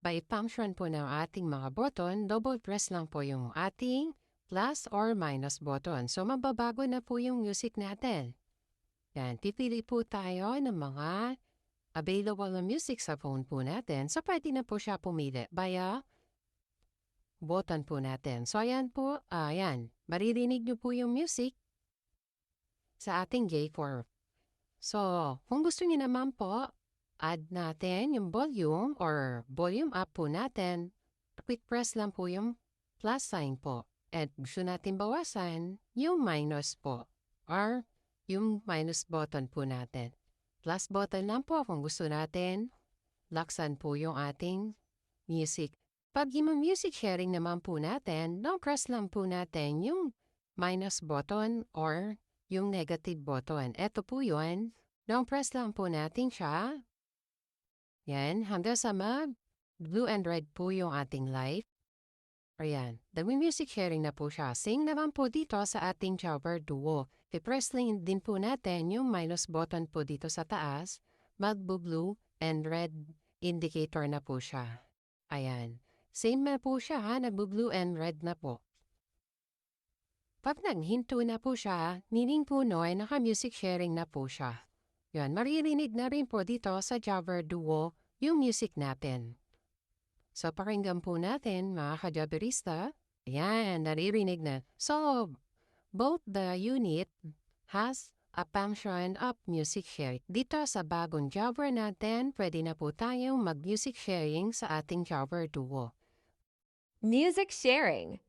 By function po ng ating mga button, double press lang po yung ating plus or minus button. So, mababago na po yung music natin. Yan, pipili po tayo ng mga available na music sa phone po natin. So, pwede na po siya pumili via button po natin. So, ayan po, ayan, maririnig nyo po yung music sa ating J4. So, kung gusto niyo naman po, add natin yung volume or volume up po natin. Quick press lang po yung plus sign po. At gusto natin bawasan yung minus po or yung minus button po natin. Plus button lang po kung gusto natin laksan po yung ating music. Pag yung music sharing naman po natin, long press lang po natin yung minus button or yung negative button. Ito po yun. Long press lang po natin siya. Yan, hanggang sa blue and red po yung ating light. Ayan, music sharing na po siya. Same naman po dito sa ating Jabbre DUO. I-press lang din po natin yung minus button po dito sa taas. Blue and red indicator na po siya. Ayan, same na po siya ha, blue and red na po. Pag naghinto na po siya, meaning po noy, naka-music sharing na po siya. Yan, maririnig na rin po dito sa Jabbre DUO yung music natin. So, pakinggan po natin mga ka-Jabberista. Ayan, naririnig na. So, both the unit has a function of music sharing. Dito sa bagong Jabbre natin, pwede na po tayong mag-music sharing sa ating Jabbre DUO. Music sharing.